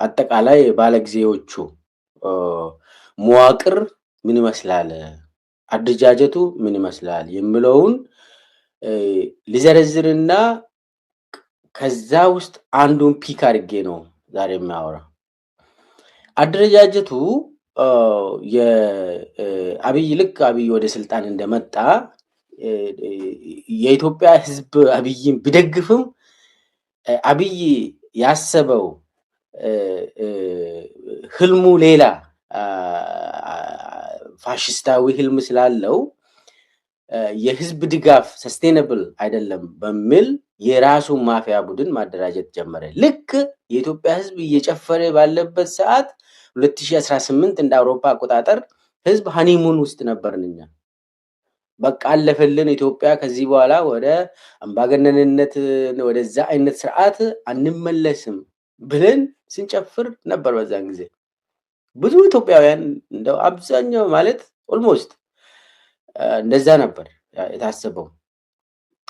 አጠቃላይ ባለጊዜዎቹ መዋቅር ምን ይመስላል፣ አደረጃጀቱ ምን ይመስላል የሚለውን ሊዘረዝርና ከዛ ውስጥ አንዱን ፒክ አድርጌ ነው ዛሬ የሚያወራው። አደረጃጀቱ የአብይ ልክ አብይ ወደ ስልጣን እንደመጣ የኢትዮጵያ ሕዝብ አብይን ቢደግፍም አብይ ያሰበው ህልሙ ሌላ ፋሽስታዊ ህልም ስላለው የህዝብ ድጋፍ ሰስቴነብል አይደለም በሚል የራሱን ማፊያ ቡድን ማደራጀት ጀመረ። ልክ የኢትዮጵያ ህዝብ እየጨፈረ ባለበት ሰዓት 2018 እንደ አውሮፓ አቆጣጠር ህዝብ ሃኒሙን ውስጥ ነበርንኛ። በቃ አለፈልን ኢትዮጵያ ከዚህ በኋላ ወደ አምባገነንነት ወደዛ አይነት ስርዓት አንመለስም ብለን ስንጨፍር ነበር። በዛን ጊዜ ብዙ ኢትዮጵያውያን እንደው አብዛኛው ማለት ኦልሞስት እንደዛ ነበር የታሰበው፣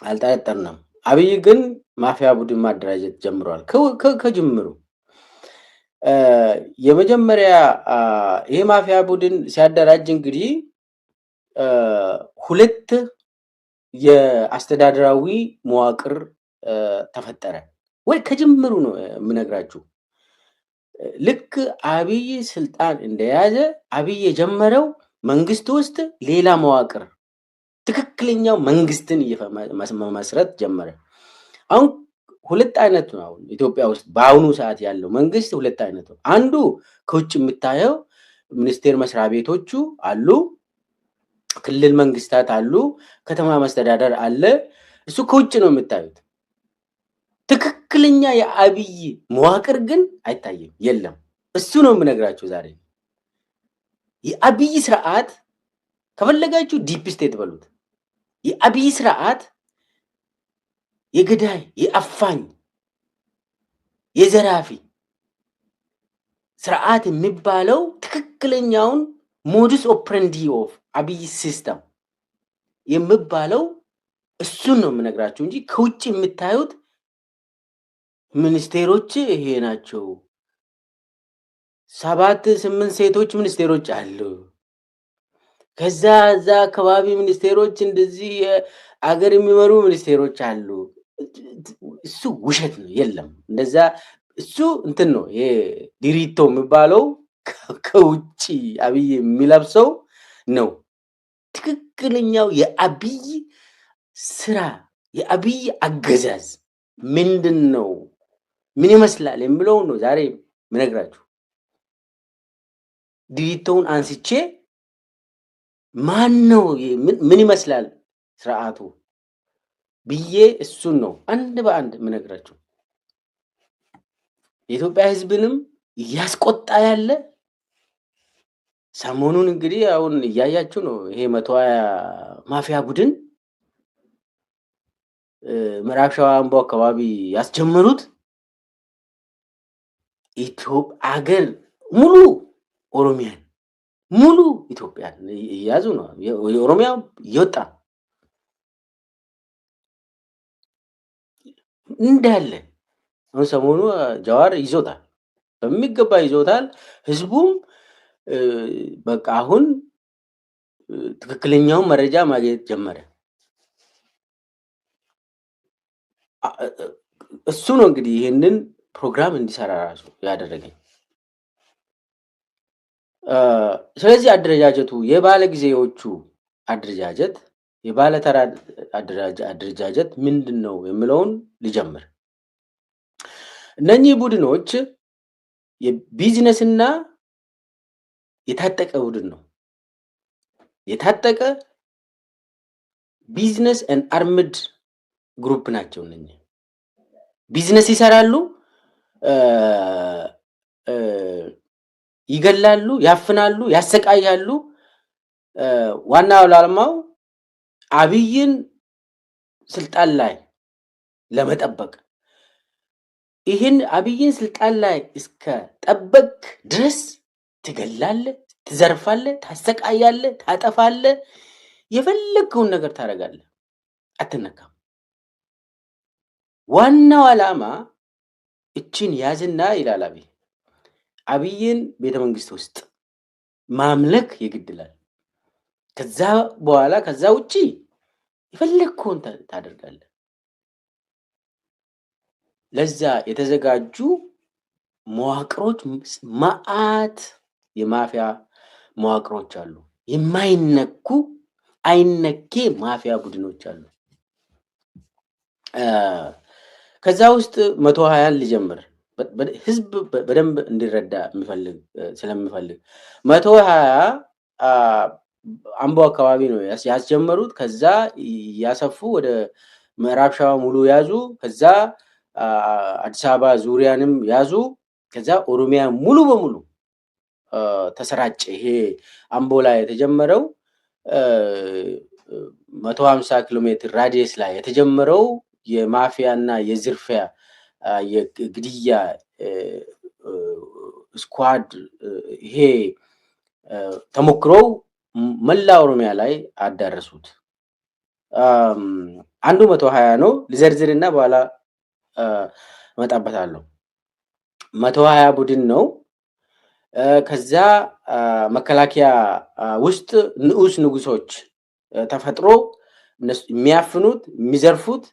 አልጠረጠርንም። አብይ ግን ማፊያ ቡድን ማደራጀት ጀምሯል። ከጅምሩ የመጀመሪያ ይሄ ማፊያ ቡድን ሲያደራጅ እንግዲህ ሁለት የአስተዳደራዊ መዋቅር ተፈጠረ። ወይ ከጅምሩ ነው የምነግራችሁ። ልክ አብይ ስልጣን እንደያዘ አብይ የጀመረው መንግስት ውስጥ ሌላ መዋቅር ትክክለኛው መንግስትን መመስረት ጀመረ። አሁን ሁለት አይነት ነው አሁን ኢትዮጵያ ውስጥ በአሁኑ ሰዓት ያለው መንግስት ሁለት አይነት ነው። አንዱ ከውጭ የምታየው ሚኒስቴር መስሪያ ቤቶቹ አሉ፣ ክልል መንግስታት አሉ፣ ከተማ መስተዳደር አለ። እሱ ከውጭ ነው የምታዩት። ትክክለኛ የአብይ መዋቅር ግን አይታይም፣ የለም። እሱ ነው የምነግራችሁ ዛሬ። የአብይ ስርዓት ከፈለጋችሁ ዲፕ ስቴት በሉት። የአብይ ስርዓት የገዳይ፣ የአፋኝ፣ የዘራፊ ስርዓት የሚባለው ትክክለኛውን ሞዱስ ኦፕረንዲ ኦፍ አብይ ሲስተም የሚባለው እሱን ነው የምነግራችሁ እንጂ ከውጭ የምታዩት ሚኒስቴሮች ይሄ ናቸው። 7-8 ሴቶች ሚኒስቴሮች አሉ። ከዛ እዛ አካባቢ ሚኒስቴሮች እንደዚህ አገር የሚመሩ ሚኒስቴሮች አሉ። እሱ ውሸት ነው፣ የለም እንደዛ። እሱ እንትን ነው ይሄ ዲሪቶ የሚባለው ከውጭ አብይ የሚለብሰው ነው። ትክክለኛው የአብይ ስራ የአብይ አገዛዝ ምንድን ነው፣ ምን ይመስላል የሚለው ነው ዛሬ ምነግራችሁ። ዲሪቶውን አንስቼ ማን ነው ምን ይመስላል ስርዓቱ ብዬ እሱን ነው አንድ በአንድ ምነግራችሁ። የኢትዮጵያ ህዝብንም እያስቆጣ ያለ ሰሞኑን እንግዲህ አሁን እያያችሁ ነው። ይሄ 120 ማፊያ ቡድን ምዕራብ ሸዋ አምቦ አካባቢ ያስጀመሩት ኢትዮጵያ አገር ሙሉ ኦሮሚያን ሙሉ ኢትዮጵያን እያዙ ነው። የኦሮሚያ ይወጣ እንዳለ አሁን ሰሞኑ ጃዋር ይዞታል፣ በሚገባ ይዞታል። ህዝቡም በቃ አሁን ትክክለኛውን መረጃ ማግኘት ጀመረ። እሱ ነው እንግዲህ ይሄንን ፕሮግራም እንዲሰራ ራሱ ያደረገኝ። ስለዚህ አደረጃጀቱ የባለ ጊዜዎቹ አደረጃጀት የባለ ተራ አደረጃጀት ምንድነው የሚለውን ልጀምር። እነኚህ ቡድኖች የቢዝነስና የታጠቀ ቡድን ነው። የታጠቀ ቢዝነስ ኤንድ አርምድ ግሩፕ ናቸው። እነኚህ ቢዝነስ ይሰራሉ፣ ይገላሉ፣ ያፍናሉ፣ ያሰቃያሉ። ዋናው ዓላማው አብይን ስልጣን ላይ ለመጠበቅ። ይህን አብይን ስልጣን ላይ እስከ ጠበቅ ድረስ ትገላለህ፣ ትዘርፋለህ፣ ታሰቃያለህ፣ ታጠፋለህ፣ የፈለግከውን ነገር ታደርጋለህ፣ አትነካም። ዋናው ዓላማ እችን ያዝና ይላል አብይ አብይን ቤተመንግስት ውስጥ ማምለክ ይግድላል። ከዛ በኋላ ከዛ ውጪ የፈለግከውን ታደርጋለህ። ለዛ የተዘጋጁ መዋቅሮች መዓት የማፊያ መዋቅሮች አሉ። የማይነኩ አይነኬ ማፊያ ቡድኖች አሉ። ከዛ ውስጥ 120ን ልጀምር ህዝብ በደንብ እንዲረዳ ስለምፈልግ 120 አምቦ አካባቢ ነው ያስጀመሩት። ከዛ ያሰፉ ወደ ምዕራብ ሸዋ ሙሉ ያዙ። ከዛ አዲስ አበባ ዙሪያንም ያዙ። ከዛ ኦሮሚያ ሙሉ በሙሉ ተሰራጨ። ይሄ አምቦ ላይ የተጀመረው 150 ኪሎ ሜትር ራዲየስ ላይ የተጀመረው የማፊያ እና የዝርፊያ የግድያ ስኳድ ይሄ ተሞክሮው መላ ኦሮሚያ ላይ አዳረሱት። አንዱ 120 ነው ልዘርዝርና በኋላ እመጣበታለሁ። 120 ቡድን ነው። ከዛ መከላከያ ውስጥ ንዑስ ንጉሶች ተፈጥሮ የሚያፍኑት የሚዘርፉት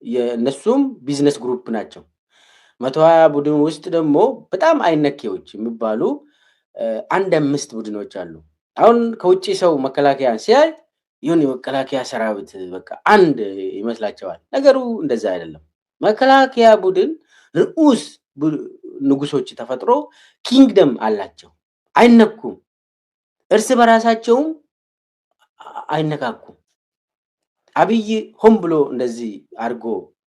የነሱም ቢዝነስ ግሩፕ ናቸው። 120 ቡድን ውስጥ ደግሞ በጣም አይነኬዎች የሚባሉ 1-5 ቡድኖች አሉ። አሁን ከውጪ ሰው መከላከያን ሲያይ ይሁን የመከላከያ ሰራዊት በቃ አንድ ይመስላቸዋል። ነገሩ እንደዛ አይደለም። መከላከያ ቡድን ንዑስ ንጉሶች ተፈጥሮ ኪንግደም አላቸው። አይነኩም፣ እርስ በራሳቸውም አይነካኩም። አብይ ሆን ብሎ እንደዚህ አድርጎ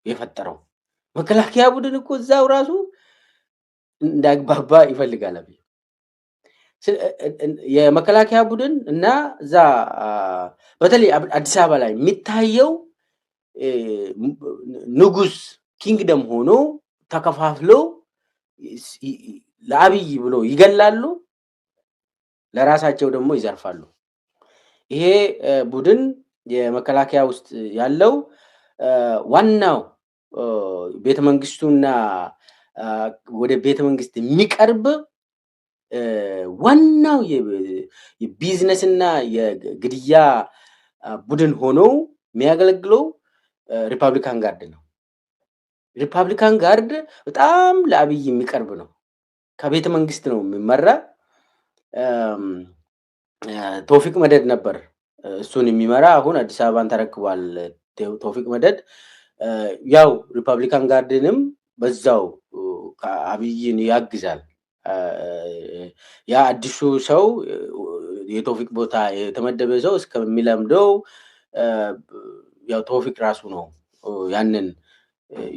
የፈጠረው መከላከያ ቡድን እኮ እዛው ራሱ እንዳግባባ ይፈልጋል አብይ። የመከላከያ ቡድን እና እዛ በተለይ አዲስ አበባ ላይ የሚታየው ንጉስ ኪንግደም ሆኖ ተከፋፍለው ለአብይ ብሎ ይገላሉ፣ ለራሳቸው ደግሞ ይዘርፋሉ። ይሄ ቡድን የመከላከያ ውስጥ ያለው ዋናው ቤተመንግስቱና ወደ ቤተመንግስት የሚቀርብ ዋናው የቢዝነስ እና የግድያ ቡድን ሆኖ የሚያገለግለው ሪፐብሊካን ጋርድ ነው። ሪፐብሊካን ጋርድ በጣም ለአብይ የሚቀርብ ነው። ከቤተ መንግስት ነው የሚመራ። ቶፊቅ መደድ ነበር እሱን የሚመራ። አሁን አዲስ አበባን ተረክቧል ቶፊቅ መደድ። ያው ሪፐብሊካን ጋርድንም በዛው አብይን ያግዛል። ያ አዲሱ ሰው የቶፊቅ ቦታ የተመደበ ሰው እስከሚለምደው ያው ቶፊቅ ራሱ ነው ያንን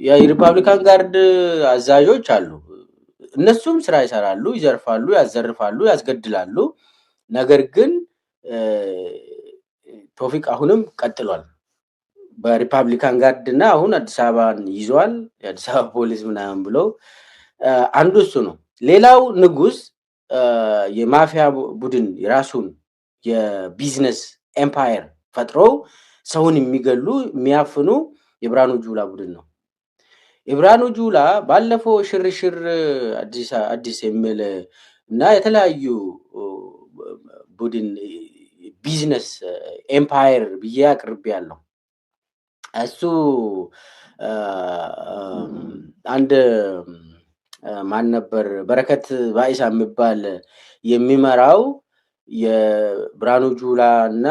የሪፐብሊካን ጋርድ አዛዦች አሉ። እነሱም ስራ ይሰራሉ፣ ይዘርፋሉ፣ ያዘርፋሉ፣ ያስገድላሉ። ነገር ግን ቶፊቅ አሁንም ቀጥሏል በሪፐብሊካን ጋርድ እና አሁን አዲስ አበባን ይዟል። የአዲስ አበባ ፖሊስ ምናምን ብሎ አንዱ እሱ ነው። ሌላው ንጉስ የማፊያ ቡድን የራሱን የቢዝነስ ኤምፓየር ፈጥሮ ሰውን የሚገሉ የሚያፍኑ የብርሃኑ ጁላ ቡድን ነው። የብርሃኑ ጁላ ባለፈው ሽርሽር አዲስ የሚል እና የተለያዩ ቡድን ቢዝነስ ኤምፓየር ብዬ አቅርቤያለሁ። እሱ አንድ ማን ነበር በረከት ባይሳ የሚባል የሚመራው የብርሃኑ ጁላ እና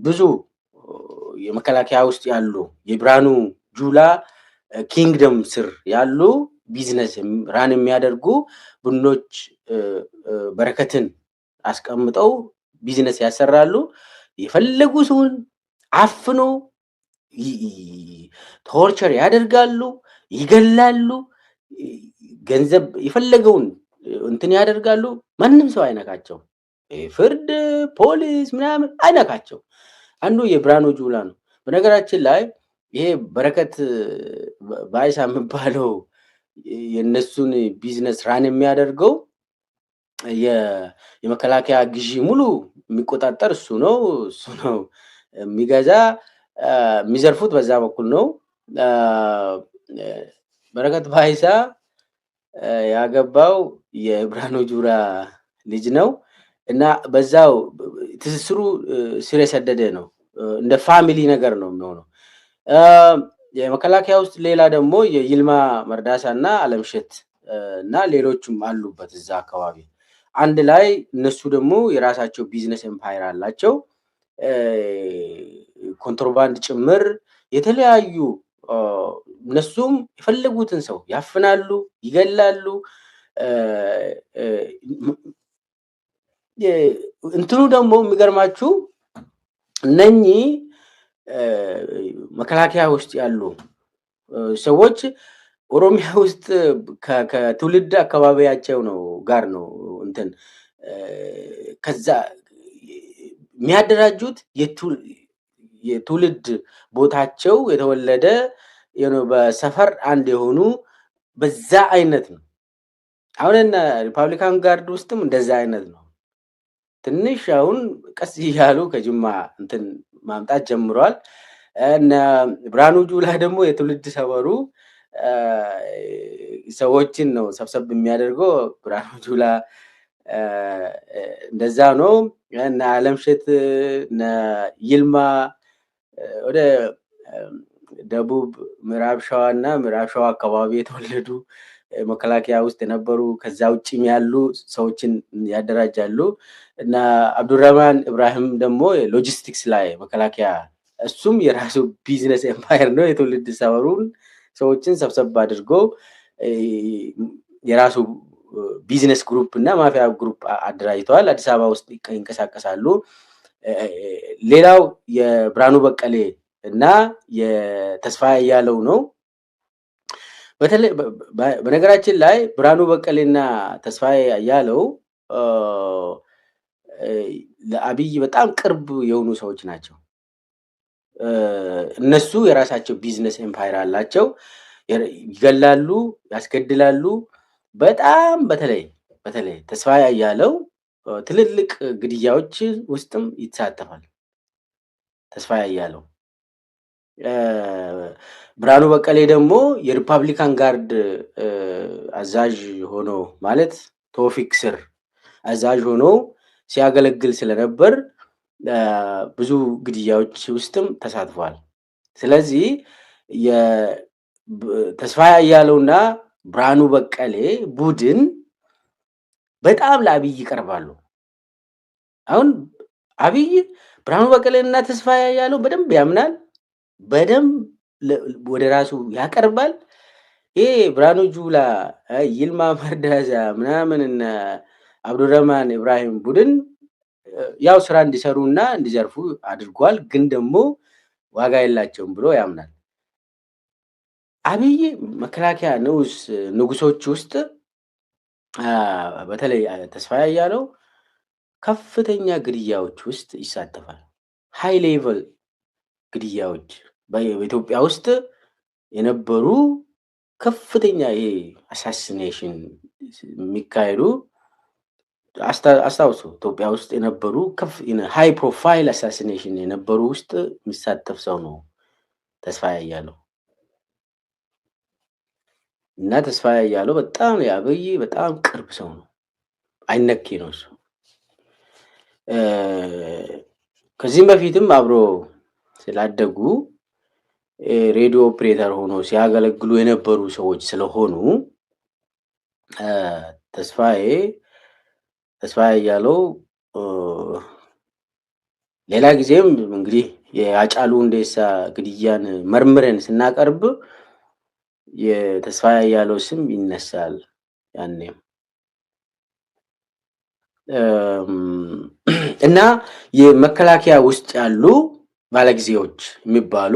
ብዙ የመከላከያ ውስጥ ያሉ የብርሃኑ ጁላ ኪንግደም ስር ያሉ ቢዝነስ ራን የሚያደርጉ ቡድኖች በረከትን አስቀምጠው ቢዝነስ ያሰራሉ። የፈለጉ ሰውን አፍኖ ቶርቸር ያደርጋሉ፣ ይገላሉ፣ ገንዘብ የፈለገውን እንትን ያደርጋሉ። ማንም ሰው አይነካቸው። ፍርድ ፖሊስ ምናምን አይነካቸው። አንዱ የብርሃኑ ጁላ ነው። በነገራችን ላይ ይሄ በረከት ባይሳ የሚባለው የነሱን ቢዝነስ ራን የሚያደርገው የመከላከያ ግዢ ሙሉ የሚቆጣጠር እሱ ነው የሚገዛ። የሚዘርፉት በዛ በኩል ነው። በረከት ባይሳ ያገባው የብርሃኑ ጁላ ልጅ ነው እና በዛው ትስስሩ ስር የሰደደ ነው። እንደ ፋሚሊ ነገር ነው የሚሆነው። የመከላከያ ውስጥ ሌላ ደግሞ የይልማ መርዳሳ እና አለምሸት እና ሌሎችም አሉበት እዛ አካባቢ አንድ ላይ እነሱ ደግሞ የራሳቸው ቢዝነስ ኤምፓየር አላቸው። ኮንትሮባንድ ጭምር የተለያዩ እነሱም የፈለጉትን ሰው ያፍናሉ፣ ይገላሉ። እንትኑ ደግሞ የሚገርማችሁ እነኚህ መከላከያ ውስጥ ያሉ ሰዎች ኦሮሚያ ውስጥ ከትውልድ አካባቢያቸው ነው ጋር ነው እንትን ከዛ የሚያደራጁት የትውልድ ቦታቸው የተወለደ በሰፈር አንድ የሆኑ በዛ አይነት ነው። አሁን ሪፐብሊካን ጋርድ ውስጥም እንደዛ አይነት ነው። ትንሽ አሁን ቀስ እያሉ ከጅማ እንትን ማምጣት ጀምሯል። እና ብርሃኑ ጁላ ደግሞ የትውልድ ሰፈሩ ሰዎችን ነው ሰብሰብ የሚያደርገው። ብርሃኑ ጁላ እንደዛ ነው። እና አለምሸት እና ይልማ ወደ ደቡብ ምዕራብ ሸዋ እና ምዕራብ ሸዋ አካባቢ የተወለዱ መከላከያ ውስጥ የነበሩ ከዛ ውጭም ያሉ ሰዎችን ያደራጃሉ። እና አብዱራህማን ኢብራሂም ደግሞ ሎጂስቲክስ ላይ መከላከያ እሱም የራሱ ቢዝነስ ኤምፓየር ነው። የትውልድ ሰፈሩን ሰዎችን ሰብሰብ አድርጎ የራሱ ቢዝነስ ግሩፕ እና ማፊያ ግሩፕ አደራጅተዋል። አዲስ አበባ ውስጥ ይንቀሳቀሳሉ። ሌላው የብርሃኑ በቀሌ እና የተስፋዬ አያሌው ነው። በነገራችን ላይ ብርሃኑ በቀሌና ተስፋዬ አያሌው ለአብይ በጣም ቅርብ የሆኑ ሰዎች ናቸው። እነሱ የራሳቸው ቢዝነስ ኤምፓየር አላቸው። ይገላሉ፣ ያስገድላሉ። በጣም በተለይ ተስፋዬ አያሌው ትልልቅ ግድያዎች ውስጥም ይሳተፋል። ተስፋዬ አያሌው ብርሃኑ በቀሌ ደግሞ የሪፐብሊካን ጋርድ አዛዥ ሆኖ ማለት ቶፊክ ስር አዛዥ ሆኖ ሲያገለግል ስለነበር ብዙ ግድያዎች ውስጥም ተሳትፏል። ስለዚህ የተስፋዬ አያሌውና ብርሃኑ በቀሌ ቡድን በጣም ለአብይ ይቀርባሉ። አሁን አብይ ብርሃኑ በቀሌና ተስፋዬ አያሌው በደንብ ያምናል፣ በደንብ ወደ ራሱ ያቀርባል። ይሄ ብርሃኑ ጁላ፣ ይልማ መርዳሳ ምናምንና አብዱረህማን ኢብራሂም ቡድን ያው ስራ እንዲሰሩና እንዲዘርፉ አድርጓል። ግን ደግሞ ዋጋ የላቸውም ብሎ ያምናል። አብይ መከላከያ ንጉሶች ውስጥ በተለይ ተስፋዬ አያሌው ከፍተኛ ግድያዎች ውስጥ ይሳተፋል። ሃይ ሌቨል ግድያዎች በኢትዮጵያ ውስጥ የነበሩ ከፍተኛ ይሄ አሳሲኔሽን የሚካሄዱ አስታውሱ። ኢትዮጵያ ውስጥ የነበሩ ሃይ ፕሮፋይል አሳሲኔሽን የነበሩ ውስጥ የሚሳተፍ ሰው ነው ተስፋዬ አያሌው። እና ተስፋዬ አያሌው በጣም የአብይ በጣም ቅርብ ሰው ነው፣ አይነኬ ነው እሱ። ከዚህም በፊትም አብሮ ስላደጉ ሬዲዮ ኦፕሬተር ሆኖ ሲያገለግሉ የነበሩ ሰዎች ስለሆኑ ተስፋዬ አያሌው ሌላ ጊዜም እንግዲህ የሃጫሉ ሁንዴሳ ግድያን መርምረን ስናቀርብ የተስፋዬ አያሌው ስም ይነሳል። ያኔም እና የመከላከያ ውስጥ ያሉ ባለጊዜዎች የሚባሉ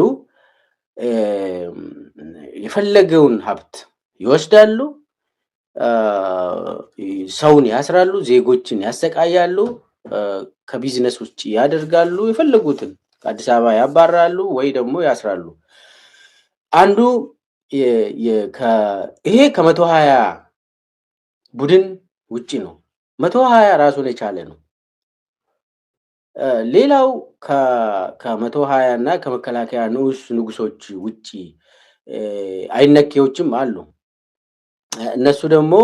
የፈለገውን ሀብት ይወስዳሉ፣ ሰውን ያስራሉ፣ ዜጎችን ያሰቃያሉ፣ ከቢዝነስ ውጭ ያደርጋሉ፣ የፈለጉትን ከአዲስ አበባ ያባራሉ ወይ ደግሞ ያስራሉ። አንዱ ይሄ ከ120 ቡድን ውጪ ነው። 120 ራሱን የቻለ ነው። ሌላው ከ120 እና ከመከላከያ ንጉሶች ውጪ አይነኬዎችም አሉ። እነሱ ደግሞ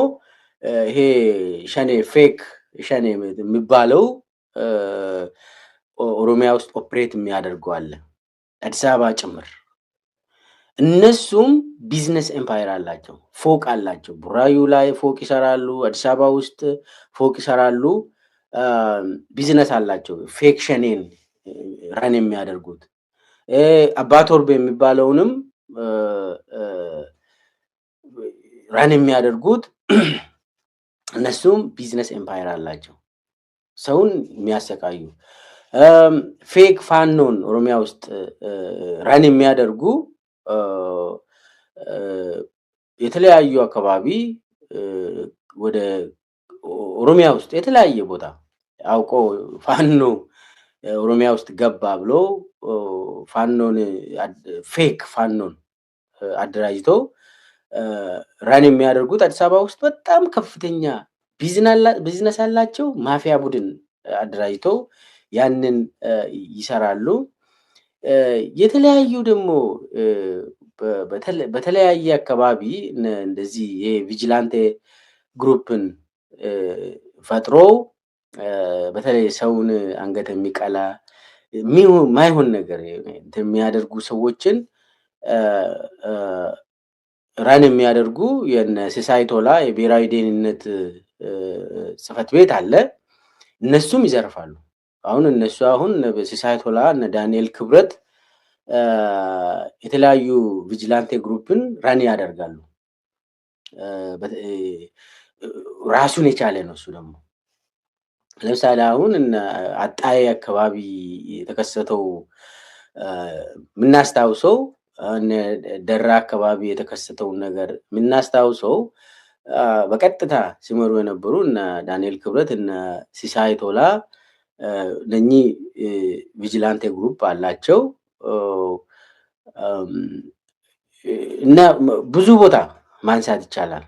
ይሄ ሸኔ ፌክ ሸኔ የሚባለው ኦሮሚያ ውስጥ ኦፕሬት የሚያደርጉ አለ፣ አዲስ አበባ ጭምር። እነሱም ቢዝነስ ኤምፓየር አላቸው፣ ፎቅ አላቸው። ቡራዩ ላይ ፎቅ ይሰራሉ፣ አዲስ አበባ ውስጥ ፎቅ ይሰራሉ። ቢዝነስ አላቸው። ፌክ ሸኔን ረን የሚያደርጉት አባቶርቤ የሚባለውንም ረን የሚያደርጉት እነሱም ቢዝነስ ኤምፓየር አላቸው፣ ሰውን የሚያሰቃዩ። ፌክ ፋኖን ኦሮሚያ ውስጥ ረን የሚያደርጉ የተለያዩ አካባቢ ወደ ኦሮሚያ ውስጥ የተለያየ ቦታ አውቆ ፋኖ ኦሮሚያ ውስጥ ገባ ብሎ ፋኖን ፌክ ፋኖን አደራጅቶ ራን የሚያደርጉት አዲስ አበባ ውስጥ በጣም ከፍተኛ ቢዝነስ ያላቸው ማፊያ ቡድን አደራጅቶ ያንን ይሰራሉ። የተለያዩ ደግሞ በተለያየ አካባቢ እንደዚህ የቪጂላንቴ ግሩፕን ፈጥሮ በተለይ ሰውን አንገት የሚቀላ ማይሆን ነገር የሚያደርጉ ሰዎችን ራን የሚያደርጉ የነ ሲሳይ ቶላ የብሔራዊ ደህንነት ጽሕፈት ቤት አለ። እነሱም ይዘርፋሉ። አሁን ሲሳይ ቶላ እነ ዳንኤል ክብረት የተለያዩ ቪጂላንቴ ግሩፕን ራን ያደርጋሉ። ራሱን የቻለ ነው። እሱ ደግሞ ለምሳሌ አሁን አጣዬ አካባቢ የተከሰተው የምናስታውሰው፣ ደራ አካባቢ የተከሰተውን ነገር የምናስታውሰው በቀጥታ ሲመሩ የነበሩ እነ ዳንኤል ክብረት እነ ሲሳይ ቶላ እነኚህ ቪጂላንቴ ግሩፕ አላቸው እና ብዙ ቦታ ማንሳት ይቻላል።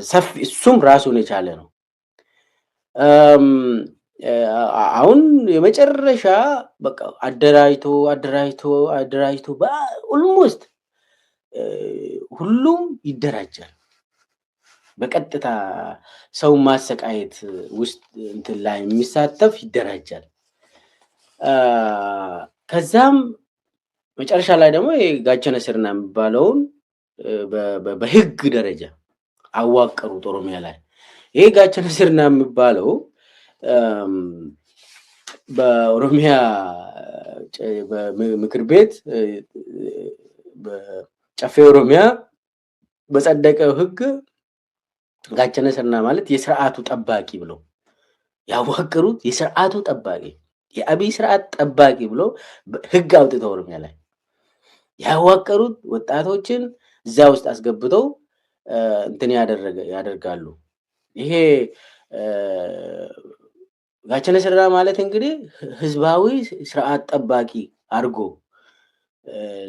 ሰፊ እሱም ራሱን የቻለ ነው። አሁን የመጨረሻ በቃ አደራጅቶ ኦልሞስት ሁሉም ይደራጃል። በቀጥታ ሰው ማሰቃየት ውስጥ እንትን ላይ የሚሳተፍ ይደራጃል። ከዛም መጨረሻ ላይ ደግሞ የጋቸነ ስርና የሚባለውን በህግ ደረጃ አዋቀሩት ኦሮሚያ ላይ። ይሄ ጋቸነ ስርና የሚባለው በኦሮሚያ ምክር ቤት በጨፌ ኦሮሚያ በጸደቀው ህግ ጋቸነ ስርና ማለት የስርዓቱ ጠባቂ ብሎ ያዋቀሩት፣ የስርዓቱ ጠባቂ የአብይ ስርዓት ጠባቂ ብሎ ህግ አውጥተው ኦሮሚያ ላይ ያዋቀሩት ወጣቶችን እዛ ውስጥ አስገብተው እንትን ያደርጋሉ። ይሄ ጋቸነ ስርና ማለት እንግዲህ ህዝባዊ ስርዓት ጠባቂ አድርጎ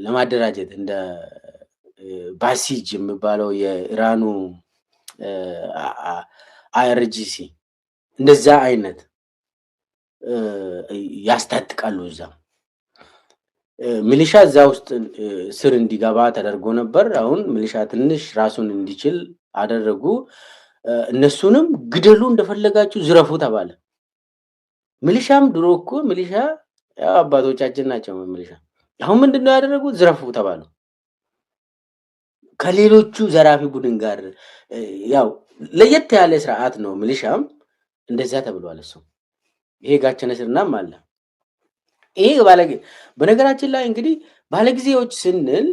ለማደራጀት እንደ ባሲጅ የሚባለው የኢራኑ አይአርጂሲ እንደዛ አይነት ያስታጥቃሉ። እዛ ሚሊሻ እዛ ውስጥ ስር እንዲገባ ተደርጎ ነበር። አሁን ሚሊሻ ትንሽ ራሱን እንዲችል አደረጉ። እነሱንም ግደሉ፣ እንደፈለጋችሁ ዝረፉ ተባለ። ሚሊሻም ድሮ እኮ ሚሊሻ ያው አባቶቻችን ናቸው። ሚሊሻ አሁን ምንድነው ያደረጉት? ዝረፉ ተባሉ። ከሌሎቹ ዘራፊ ቡድን ጋር ያው ለየት ያለ ስርዓት ነው። ሚሊሻም እንደዛ ተብሏል። እሱ ይሄ ጋቸነ ስርናም አለ። ይሄ በነገራችን ላይ እንግዲህ ባለጊዜዎች ስንል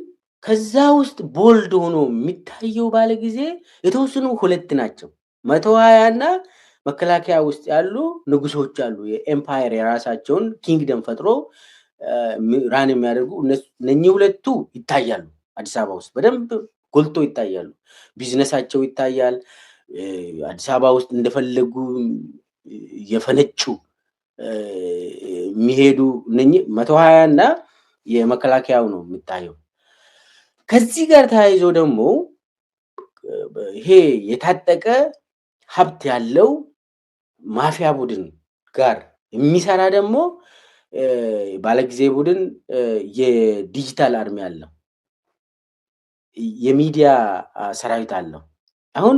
ከዛ ውስጥ ቦልድ ሆኖ የሚታየው ባለጊዜ የተወሰኑ ሁለት ናቸው። 120 እና መከላከያ ውስጥ ያሉ ንጉሶች አሉ። የኤምፓየር የራሳቸውን ኪንግደም ፈጥሮ ራን የሚያደርጉ እነኚህ ሁለቱ ይታያሉ። አዲስ አበባ ውስጥ በደንብ ጎልቶ ይታያሉ። ቢዝነሳቸው ይታያል። አዲስ አበባ ውስጥ እንደፈለጉ የፈነጩ የሚሄዱ እነኚህ 120 እና የመከላከያው ነው የሚታየው። ከዚህ ጋር ተያይዞ ደግሞ ይሄ የታጠቀ ሀብት ያለው ማፊያ ቡድን ጋር የሚሰራ ደግሞ ባለጊዜ ቡድን የዲጂታል አርሚ አለው። የሚዲያ ሰራዊት አለው። አሁን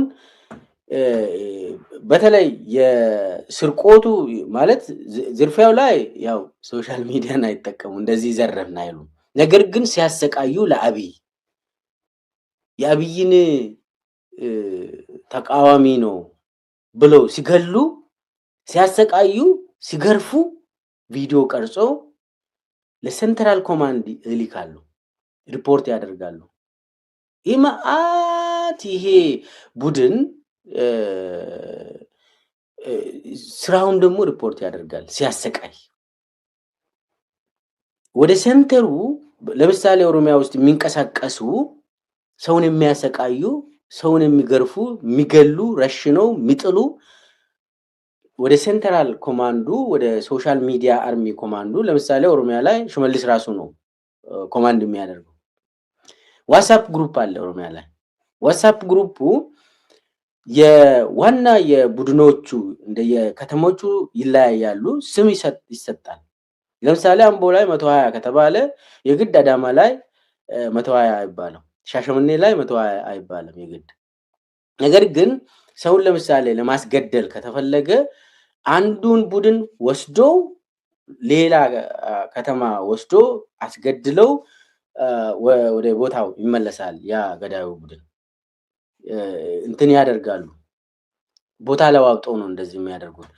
በተለይ የስርቆቱ ማለት ዝርፊያው ላይ ያው ሶሻል ሚዲያን አይጠቀሙ እንደዚህ ዘረፍን አይሉም። ነገር ግን ሲያሰቃዩ የአብይን ተቃዋሚ ነው ብለው ሲገሉ ሲያሰቃዩ ሲገርፉ ቪዲዮ ቀርጾ ለሴንትራል ኮማንድ ይልካሉ፣ ሪፖርት ያደርጋሉ። ይሄ ቡድን ስራውን ደግሞ ሪፖርት ያደርጋል ሲያሰቃይ። ወደ ሴንተሩ ለምሳሌ ኦሮሚያ ውስጥ የሚንቀሳቀሱ ሰውን የሚያሰቃዩ፣ ሰውን የሚገርፉ፣ የሚገሉ፣ ረሽነው የሚጥሉ ወደ ሴንትራል ኮማንዱ ወደ ሶሻል ሚዲያ አርሚ ኮማንዱ ለምሳሌ ኦሮሚያ ላይ ሽመልስ ራሱ ነው ኮማንድ የሚያደርገው። ዋትስአፕ ግሩፕ አለ ኦሮሚያ ላይ። ዋትስአፕ ግሩፑ የዋና የቡድኖቹ እንደየከተሞቹ ይለያያሉ፣ ስም ይሰጣል። ለምሳሌ አምቦ ላይ 120 ከተባለ የግድ አዳማ ላይ 120 አይባልም፣ ሻሸመኔ ላይ 120 አይባልም የግድ። ነገር ግን ሰውን ለምሳሌ ለማስገደል ከተፈለገ አንዱን ቡድን ወስዶ ሌላ ከተማ ወስዶ አስገድለው ወደ ቦታው ይመለሳል። ያ ገዳዩ ቡድን እንትን ያደርጋሉ። ቦታ ለዋውጠው ነው እንደዚህ የሚያደርጉት።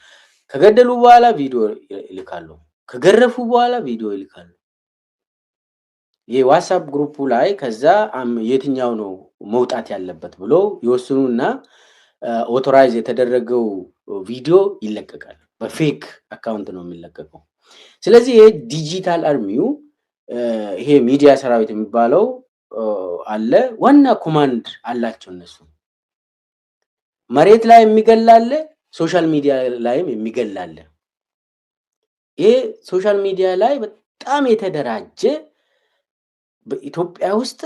ከገደሉ በኋላ ቪዲዮ ይልካሉ፣ ከገረፉ በኋላ ቪዲዮ ይልካሉ። የዋትስአፕ ግሩፑ ላይ ከዛ የትኛው ነው መውጣት ያለበት ብሎ ይወስኑና ኦቶራይዝ የተደረገው ቪዲዮ ይለቀቃል። በፌክ አካውንት ነው የሚለቀቀው። ስለዚህ ይሄ ዲጂታል አርሚው ይሄ ሚዲያ ሰራዊት የሚባለው አለ። ዋና ኮማንድ አላቸው እነሱ። መሬት ላይ የሚገላለ፣ ሶሻል ሚዲያ ላይም የሚገላለ። ይሄ ሶሻል ሚዲያ ላይ በጣም የተደራጀ በኢትዮጵያ ውስጥ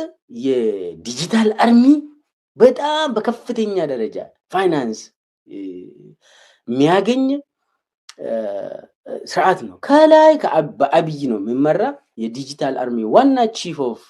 የዲጂታል አርሚ በጣም በከፍተኛ ደረጃ ፋይናንስ የሚያገኝ ስርዓት ነው። ከላይ በአብይ ነው የሚመራ የዲጂታል አርሚ ዋና ቺፍ ኦፍ